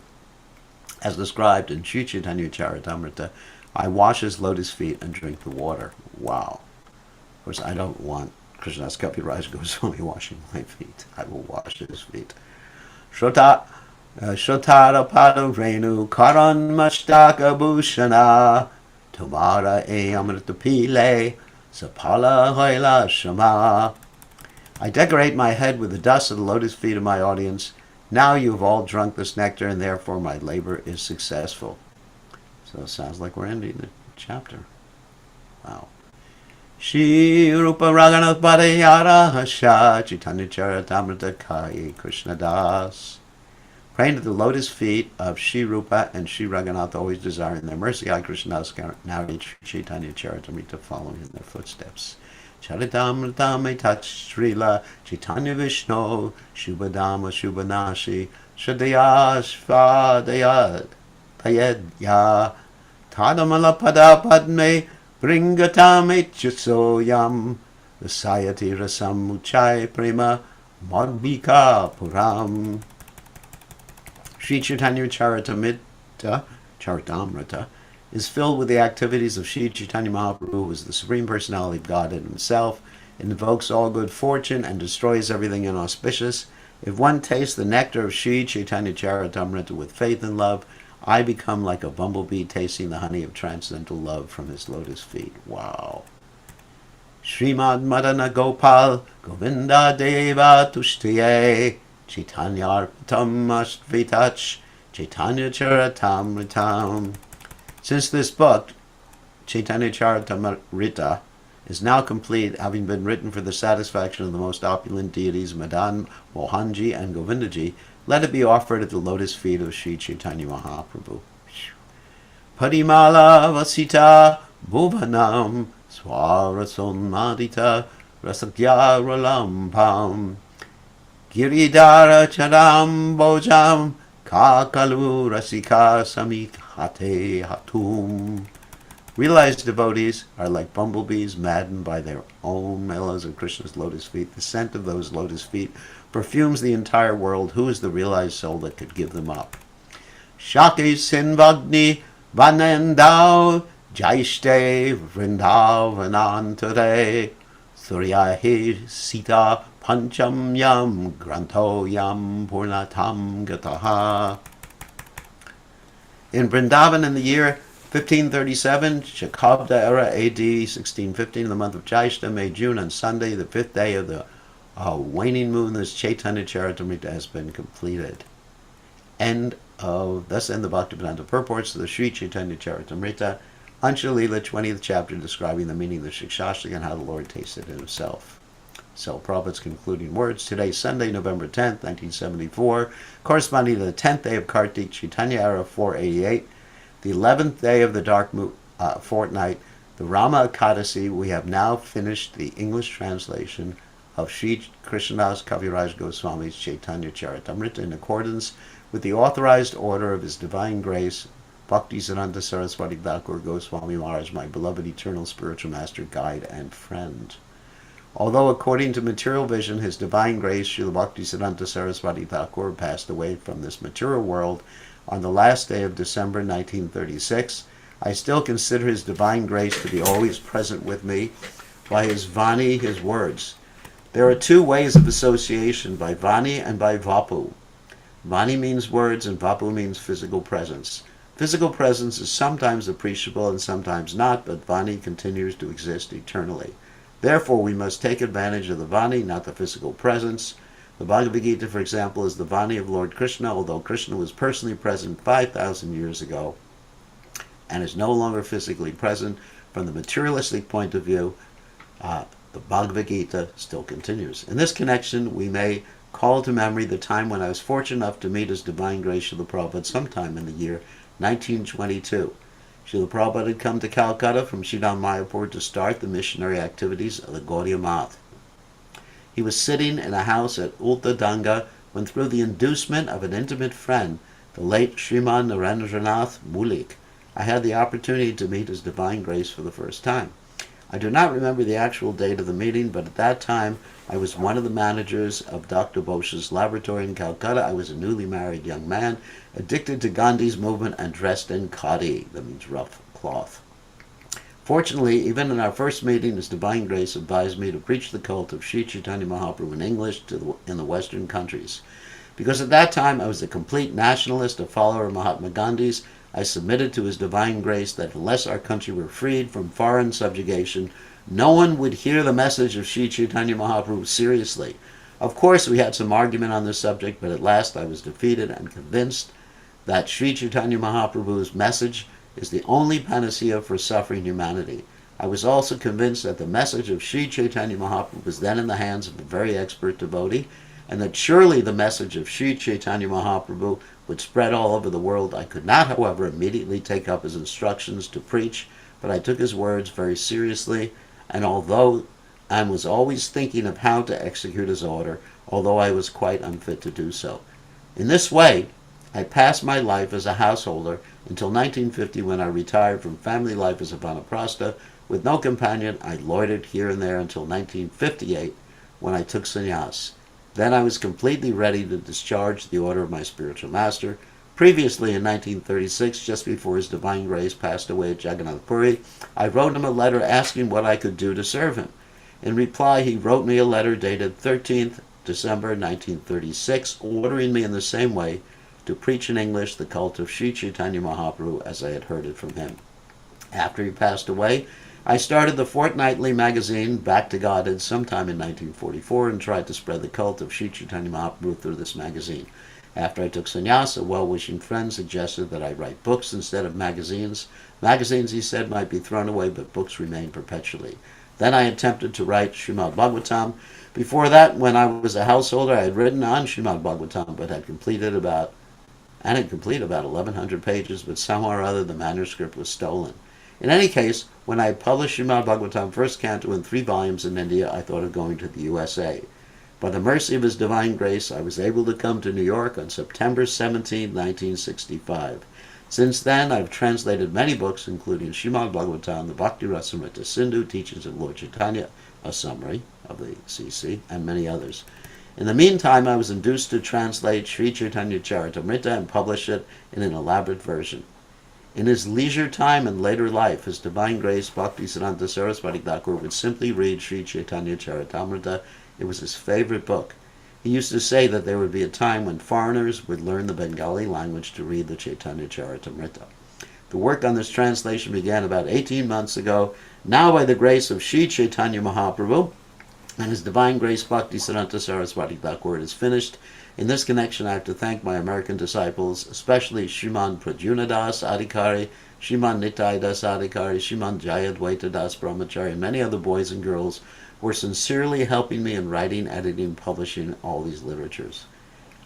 as described in Sri Caitanya Caritamrta, I wash his lotus feet and drink the water. Wow. Of course, I don't want Krishnadas Kaviraj Goswami washing my feet. I will wash his feet. Shotara pada renu karan mashtaka bhushana tomara e amrita pile sapala haila shama. I decorate my head with the dust of the lotus feet of my audience. Now you have all drunk this nectar, and therefore my labor is successful. So it sounds like we're ending the chapter. Wow. Shri Rupa Raghunath Padayara Hasha Caitanya Caritamrta Kai Krishna Das. Praying to the lotus feet of Shri Rupa and Shri Raghunath, always desiring their mercy, I Krishna Das narrate Caitanya Caritamrta, following in their footsteps. Charitamrta me tachrila Chaitanya Vishnu Shubhadama Shubhanashi Shadaya Svadayad Payadya Tadamala Pada Padme Bringatame Chusoyam Vasayati Rasam Muchai Prema Madhvika Puram. Sri Chaitanya Charitamrta is filled with the activities of Sri Chaitanya Mahaprabhu, who is the Supreme Personality of Godhead himself, invokes all good fortune, and destroys everything inauspicious. If one tastes the nectar of Sri Caitanya Caritamrta with faith and love, I become like a bumblebee tasting the honey of transcendental love from his lotus feet. Wow. Srimad Madana Gopal Govinda Deva Tushtiye Chaitanyarpatam Ashtvitach Caitanya Caritamrita. Since this book, Caitanya Caritamrta, is now complete, having been written for the satisfaction of the most opulent deities Madan, Mohanji, and Govindaji, let it be offered at the lotus feet of Sri Chaitanya Mahaprabhu. Padimala Vasita Bhuvanam Swarasonmadita Rasagyaralampam Giridhara Charam Bojam Kakalu Rasika Samit Hate Hatum. Realized devotees are like bumblebees maddened by their own melas of Krishna's lotus feet. The scent of those lotus feet perfumes the entire world. Who is the realized soul that could give them up? Shake Sinvagni Vanendau Jaishte Vrindavanantare Suryahi Sita Pancham Yam Granto Yam Purnatam Gataha. In Vrindavan in the year 1537, Shakabda era AD 1615, in the month of Jaishta, May, June, on Sunday, the 5th day of the waning moon, this Caitanya Caritamrta has been completed. Thus end the Bhaktivedanta purports to the Sri Caitanya Caritamrta, Antya Lila, 20th chapter, describing the meaning of the Shikshashtaka and how the Lord tasted it himself. So, Prabhupada's concluding words. Today, Sunday, November 10th, 1974, corresponding to the 10th day of Kartik, Chaitanya era 488, the 11th day of the dark fortnight, the Rama Ekadasi. We have now finished the English translation of Sri Krishnadas Kaviraj Goswami's Caitanya Caritamrta in accordance with the authorized order of His Divine Grace, Bhaktisiddhanta Saraswati Thakur Goswami Maharaj, my beloved eternal spiritual master, guide, and friend. Although according to material vision, His Divine Grace, Srila Bhaktisiddhanta Saraswati Thakur, passed away from this material world on the last day of December 1936, I still consider His Divine Grace to be always present with me by His Vani, His words. There are two ways of association, by Vani and by Vapu. Vani means words and Vapu means physical presence. Physical presence is sometimes appreciable and sometimes not, but Vani continues to exist eternally. Therefore, we must take advantage of the Vani, not the physical presence. The Bhagavad Gita, for example, is the Vani of Lord Krishna, although Krishna was personally present 5,000 years ago and is no longer physically present. From the materialistic point of view, the Bhagavad Gita still continues. In this connection, we may call to memory the time when I was fortunate enough to meet His Divine Grace Srila Prabhupada sometime in the year 1922. Srila Prabhupada had come to Calcutta from Sridham Mayapur to start the missionary activities of the Gaudiya Math. He was sitting in a house at Ultadanga when, through the inducement of an intimate friend, the late Sriman Narendranath Mulik, I had the opportunity to meet His Divine Grace for the first time. I do not remember the actual date of the meeting, but at that time I was one of the managers of Dr. Bose's laboratory in Calcutta. I was a newly married young man, addicted to Gandhi's movement and dressed in khadi, that means rough cloth. Fortunately, even in our first meeting, His Divine Grace advised me to preach the cult of Sri Chaitanya Mahaprabhu in English in the Western countries. Because at that time I was a complete nationalist, a follower of Mahatma Gandhi's, I submitted to His Divine Grace that unless our country were freed from foreign subjugation, no one would hear the message of Sri Chaitanya Mahaprabhu seriously. Of course, we had some argument on this subject, but at last I was defeated and convinced that Sri Chaitanya Mahaprabhu's message is the only panacea for suffering humanity. I was also convinced that the message of Sri Chaitanya Mahaprabhu was then in the hands of a very expert devotee, and that surely the message of Sri Chaitanya Mahaprabhu would spread all over the world. I could not, however, immediately take up his instructions to preach, but I took his words very seriously, and although I was always thinking of how to execute his order, although I was quite unfit to do so. In this way, I passed my life as a householder until 1950, when I retired from family life as a vanaprastha. With no companion, I loitered here and there until 1958, when I took sannyas. Then I was completely ready to discharge the order of my spiritual master, Previously, in 1936, just before His Divine Grace passed away at Jagannath Puri, I wrote him a letter asking what I could do to serve him. In reply, he wrote me a letter dated 13th December 1936, ordering me in the same way to preach in English the cult of Sri Caitanya Mahaprabhu as I had heard it from him. After he passed away, I started the fortnightly magazine Back to Godhead sometime in 1944 and tried to spread the cult of Sri Chaitanya Mahaprabhu through this magazine. After I took sannyas, a well-wishing friend suggested that I write books instead of magazines. Magazines, he said, might be thrown away, but books remain perpetually. Then I attempted to write Srimad Bhagavatam. Before that, when I was a householder, I had written on Srimad Bhagavatam, but had completed about 1,100 pages, but somehow or other the manuscript was stolen. In any case, when I published Srimad Bhagavatam first canto in 3 volumes in India, I thought of going to the USA. By the mercy of His Divine Grace, I was able to come to New York on September 17, 1965. Since then, I've translated many books, including Srimad Bhagavatam, the Bhakti Rasamrita Sindhu, Teachings of Lord Chaitanya, a summary of the CC, and many others. In the meantime, I was induced to translate Sri Caitanya Caritamrta and publish it in an elaborate version. In his leisure time and later life, His Divine Grace Bhaktisiddhanta Saraswati Thakur would simply read Sri Caitanya Caritamrta. It was his favorite book. He used to say that there would be a time when foreigners would learn the Bengali language to read the Caitanya Caritamrta. The work on this translation began about 18 months ago. Now, by the grace of Sri Chaitanya Mahaprabhu and His Divine Grace Bhaktisiddhanta Saraswati Thakur, it is finished. In this connection, I have to thank my American disciples, especially Shriman Pradyunadas Adhikari, Shriman Nitai Das Adhikari, Shriman Jayadvaita Das Brahmachari, and many other boys and girls who are sincerely helping me in writing, editing, publishing all these literatures.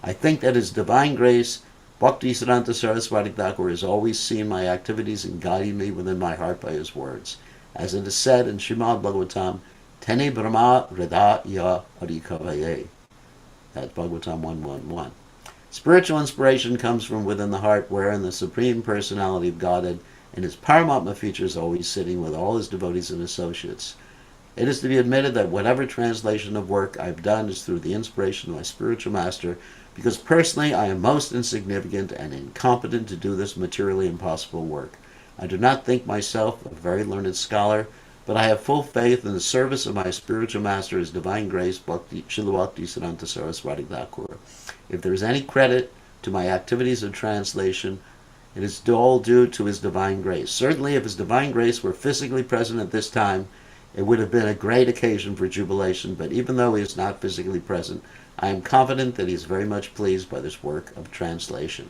I think that His Divine Grace, Bhaktisiddhanta Saraswati Thakur, has always seen my activities and guiding me within my heart by His words. As it is said in Srimad Bhagavatam, Teni Brahma Rida Ya Adhikavaye. That's Bhagavatam 111. Spiritual inspiration comes from within the heart, wherein the Supreme Personality of Godhead in His Paramatma feature is always sitting with all His devotees and associates. It is to be admitted that whatever translation of work I've done is through the inspiration of my spiritual master, because personally I am most insignificant and incompetent to do this materially impossible work. I do not think myself a very learned scholar, but I have full faith in the service of my spiritual master, His Divine Grace, Srila Bhaktisiddhanta Saraswati Thakur. If there is any credit to my activities of translation, it is all due to His Divine Grace. Certainly, if His Divine Grace were physically present at this time, it would have been a great occasion for jubilation, but even though He is not physically present, I am confident that He is very much pleased by this work of translation.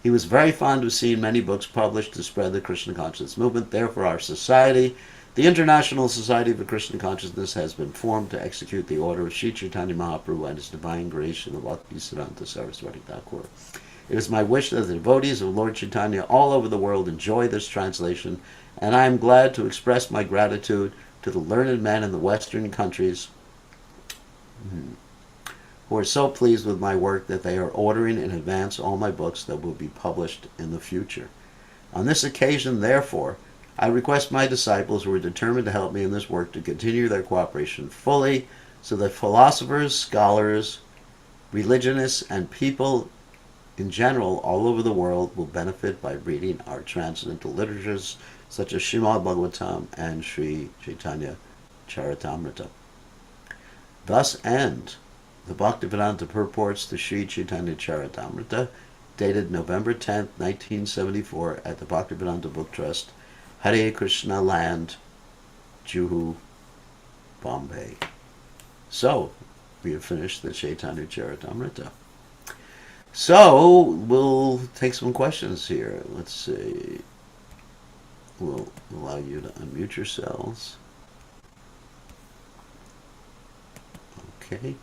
He was very fond of seeing many books published to spread the Krishna consciousness movement. Therefore, our society, the International Society for Krishna Consciousness, has been formed to execute the order of Sri Chaitanya Mahaprabhu and His Divine Grace in the Bhaktisiddhanta Saraswati Thakur. It is my wish that the devotees of Lord Chaitanya all over the world enjoy this translation, and I am glad to express my gratitude to the learned men in the Western countries who are so pleased with my work that they are ordering in advance all my books that will be published in the future. On this occasion, therefore, I request my disciples who are determined to help me in this work to continue their cooperation fully, so that philosophers, scholars, religionists, and people in general all over the world will benefit by reading our transcendental literatures such as Srimad Bhagavatam and Sri Caitanya Caritamrta. Thus end the Bhaktivedanta purports to Sri Caitanya Caritamrta, dated November 10, 1974, at the Bhaktivedanta Book Trust, Hare Krishna Land, Juhu, Bombay. So, we have finished the Caitanya Caritamrta. So, we'll take some questions here. Let's see. We'll allow you to unmute yourselves. Okay.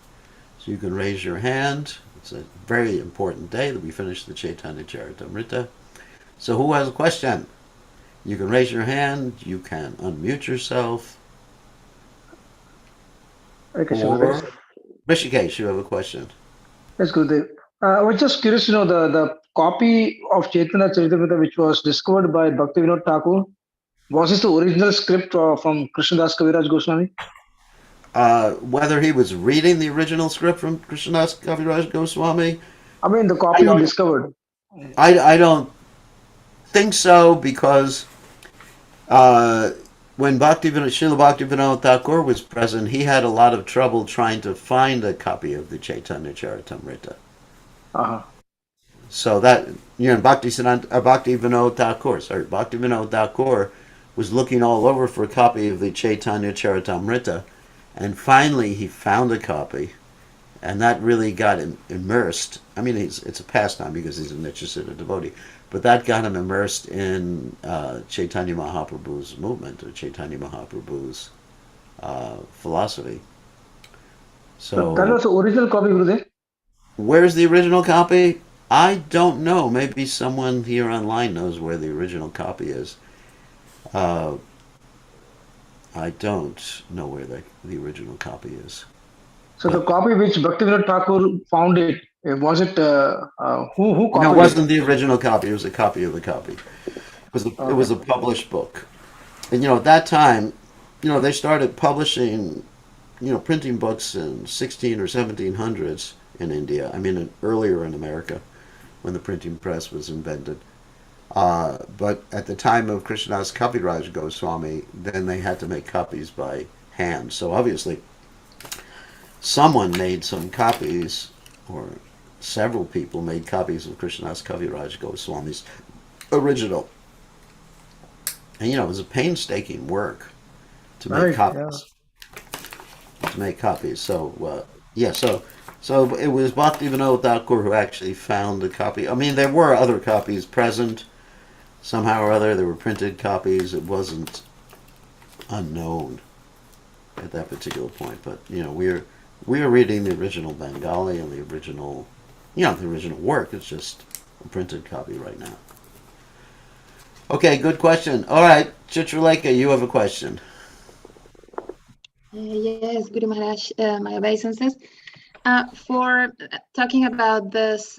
So you can raise your hand. It's a very important day that we finish the Caitanya Caritamrta. So who has a question? You can raise your hand. You can unmute yourself. Or Rishikesh, you have a question. Yes, Gurudev. I was just curious, the copy of Chaitanya Charitamrita which was discovered by Bhaktivinoda Thakur, was this the original script from Krishnadas Kaviraj Goswami? Whether he was reading the original script from Krishnadas Kaviraj Goswami? I mean, the copy he discovered. I don't think so because uh, when Srila Bhaktivinoda Thakur was present, he had a lot of trouble trying to find a copy of the Caitanya Caritamrta. Uh-huh. So that Bhakti Vinod Thakur, Bhakti Vinod Thakur was looking all over for a copy of the Chaitanya Charitamrita, and finally he found a copy, and that really got him immersed. I mean, it's a pastime because he's a Nityasiddha devotee, but that got him immersed in Chaitanya Mahaprabhu's movement, or Chaitanya Mahaprabhu's philosophy. So that So, was the original copy, Gurudev. where's the original copy? I don't know. Maybe someone here online knows where the original copy is. Uh, I don't know where the original copy is. So the But copy which Bhaktivinoda Thakur found it, was it who no, it copied it? wasn't the original copy. It was a copy of the copy. It Okay. was a published book. And at that time, they started publishing, printing books in 16 or 1700s in India. I mean, earlier in America when the printing press was invented. But at the time of Krishnadas Kaviraj Goswami, then they had to make copies by hand. So obviously, someone made some copies, or several people made copies of Krishnadas Kaviraj Goswami's original. And it was a painstaking work to make Right. Yeah. copies. To make copies. So yeah, so it was Bhakti Vinod Thakur who actually found the copy. I mean, there were other copies present somehow or other. There were printed copies. It wasn't unknown at that particular point. But we're reading the original Bengali and the original work. It's just a printed copy right now. Okay, good question. All right, Chitraleka, you have a question. Yes, Guru Maharaj, my obeisances. For talking about this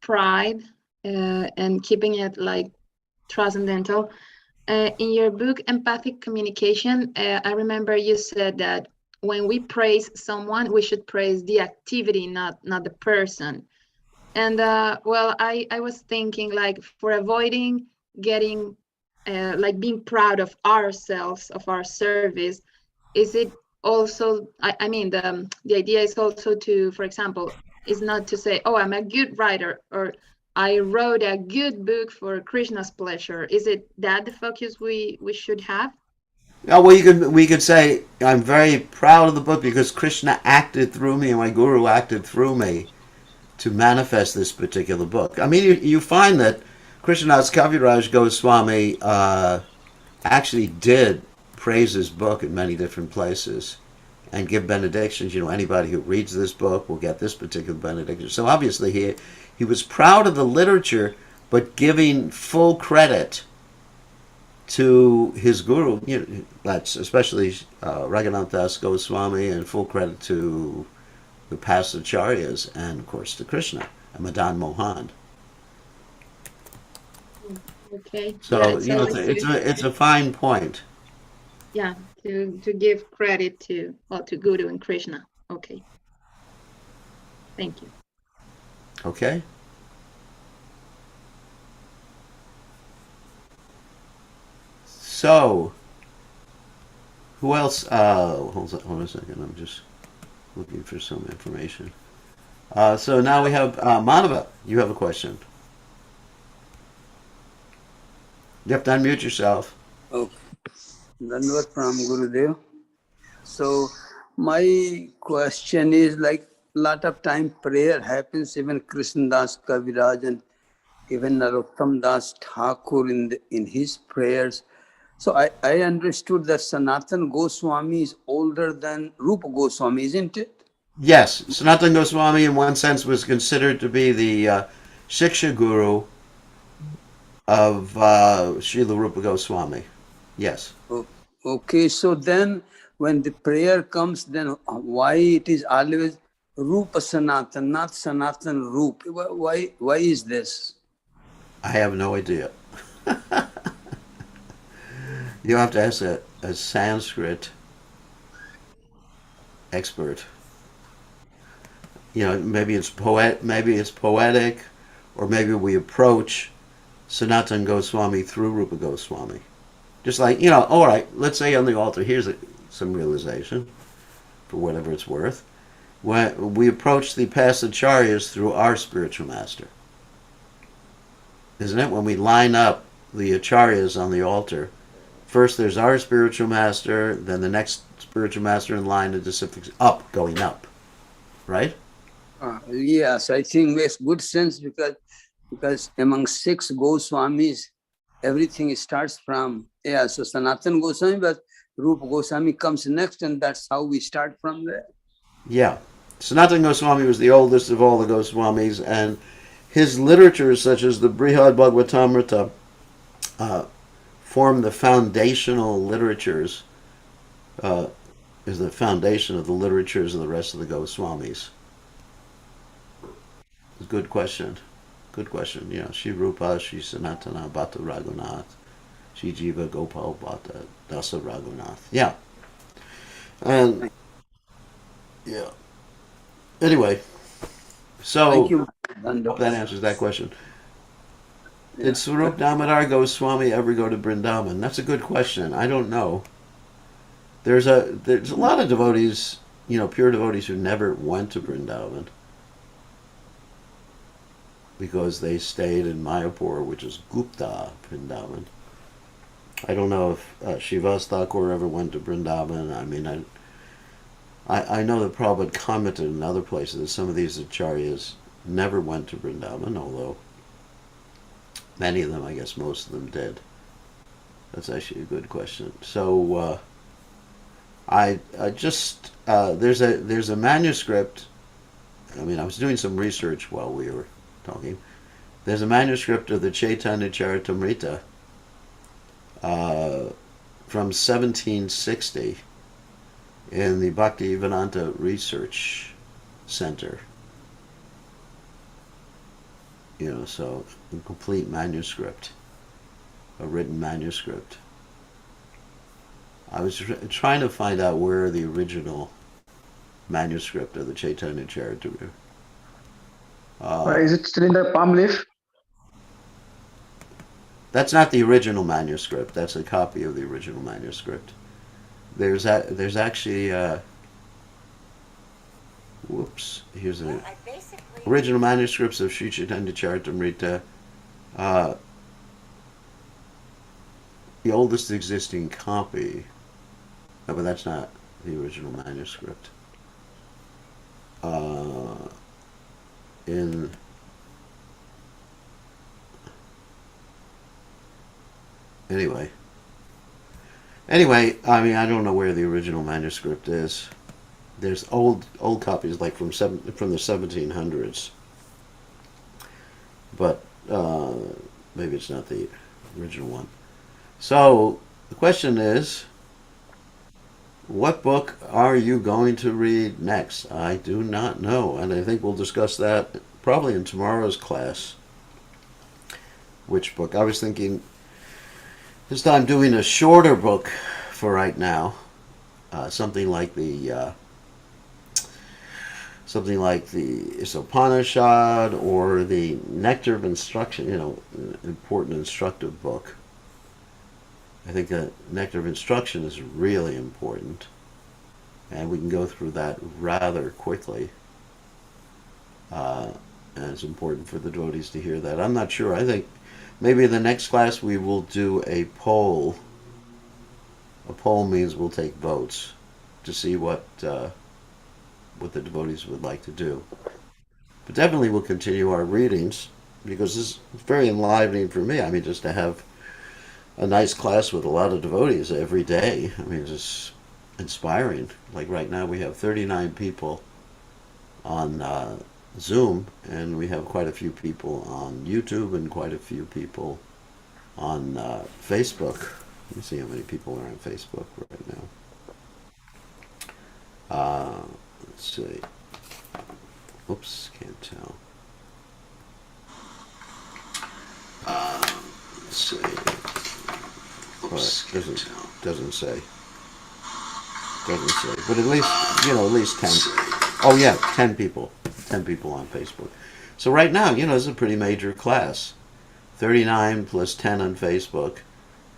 pride and keeping it like transcendental, in your book, Empathic Communication, I remember you said that when we praise someone, we should praise the activity, not the person. And well, I was thinking like for avoiding getting like being proud of ourselves, of our service, is it also, I mean, the idea is also to, for example, is not to say, oh, I'm a good writer, or I wrote a good book for Krishna's pleasure. Is it that the focus we should have? Yeah, well, we could say I'm very proud of the book because Krishna acted through me and my guru acted through me to manifest this particular book. I mean, you find that Krishnadas Kaviraj Goswami actually did praise his book in many different places and give benedictions. Anybody who reads this book will get this particular benediction. So obviously he was proud of the literature, but giving full credit to his guru. That's especially Raghunath Das Goswami, and full credit to the past acharyas, and of course to Krishna and Madan Mohan. Okay, yeah, So it's always it's a fine point. yeah, to give credit to, well, to Guru and Krishna. Okay, thank you. Okay. So who else? Hold on a second. I'm just looking for some information. So now we have Madhava. You have a question. You have to unmute yourself. Okay. Dandavat from Gurudev. So my question is like lot of time prayer happens even Krishnadas Kaviraj and even Narottam Das Thakur in his prayers. So I understood that Sanatan Goswami is older than Rupa Goswami, isn't it? Yes, Sanatana Goswami, in one sense, was considered to be the Shiksha Guru of Srila Rupa Goswami. Yes. Okay, so then when the prayer comes, then why it is always Rupa Sanatan, not Sanatan Rupa? Why is this? I have no idea. You have to ask a Sanskrit expert. Maybe it's poetic, or maybe we approach Sanatana Goswami through Rupa Goswami. Just like, all right, let's say on the altar, here's some realization, for whatever it's worth. When we approach the past acharyas through our spiritual master. Isn't it? When we line up the acharyas on the altar, first there's our spiritual master, then the next spiritual master in line is up, going up. Right? Yes, I think makes good sense because among 6 Goswamis, everything starts from, so Sanatana Goswami, but Rupa Goswami comes next, and that's how we start from there. Yeah. Sanatana Goswami was the oldest of all the Goswamis, and his literatures, such as the Brihad Bhagavatamrita, form the foundational literatures, is the foundation of the literatures of the rest of the Goswamis. Good question. Good question. Yeah. Shri Rupa, Shri Sanatana, Bhatta Raghunath, Shri Jiva, Gopal, Bhatta, Dasa Raghunath. Yeah. And, yeah. Anyway, so Thank you. hope that answers that question. Did Swarup Damodar Goswami ever go to Vrindavan? That's a good question. I don't know. There's a lot of devotees, pure devotees who never went to Vrindavan because they stayed in Mayapur, which is Gupta Vrindavan. I don't know if Shivas Thakur ever went to Vrindavan. I mean, I know that Prabhupada commented in other places that some of these acharyas never went to Vrindavan, although many of them, I guess most of them did. That's actually a good question. So I just there's a manuscript. I mean, I was doing some research while we were talking. There's a manuscript of the Caitanya Caritamrta from 1760 in the Bhaktivedanta Research Center. So a complete manuscript, a written manuscript. I was trying to find out where the original manuscript of the Caitanya Caritamrta. Is it still in the palm leaf? That's not the original manuscript. That's a copy of the original manuscript. There's actually here's an original manuscripts of Sri Chaitanya Charitamrita. The oldest existing copy, but that's not the original manuscript. Anyway, I mean, I don't know where the original manuscript is. There's old copies like from the 1700s, but maybe it's not the original one. So the question is, what book are you going to read next? I do not know, and I think we'll discuss that probably in tomorrow's class. Which book? I was thinking this time doing a shorter book for right now, something like the Isopanishad or the Nectar of Instruction, important instructive book. I think the Nectar of Instruction is really important, and we can go through that rather quickly. And it's important for the devotees to hear that. I'm not sure. I think maybe in the next class we will do a poll. A poll means we'll take votes to see what the devotees would like to do. But definitely we'll continue our readings because this is very enlivening for me. I mean, just to have a nice class with a lot of devotees every day. I mean, just inspiring. Like right now we have 39 people on Zoom, and we have quite a few people on YouTube and quite a few people on Facebook. Let me see how many people are on Facebook right now. Let's see. Oops, can't tell. Let's see. But doesn't say. But at least 10. Oh yeah, 10 people. 10 people on Facebook. So right now, this is a pretty major class. 39 plus 10 on Facebook.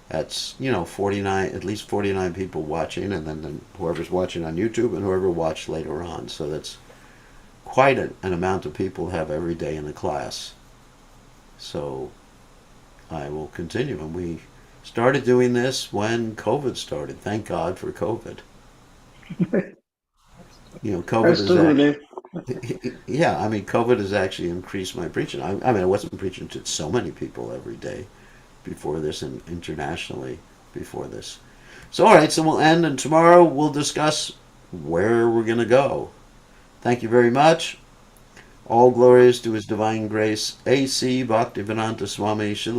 That's 49, at least 49 people watching, and then whoever's watching on YouTube and whoever watched later on. So that's quite an amount of people have every day in the class. So I will continue. And we started doing this when COVID started. Thank God for COVID. COVID That's is true, Gurudev. yeah, I mean, COVID has actually increased my preaching. I mean, I wasn't preaching to so many people every day before this, and internationally before this. So, all right, so we'll end, and tomorrow we'll discuss where we're going to go. Thank you very much. All glories to His Divine Grace, A.C. Bhaktivedanta Swami Srila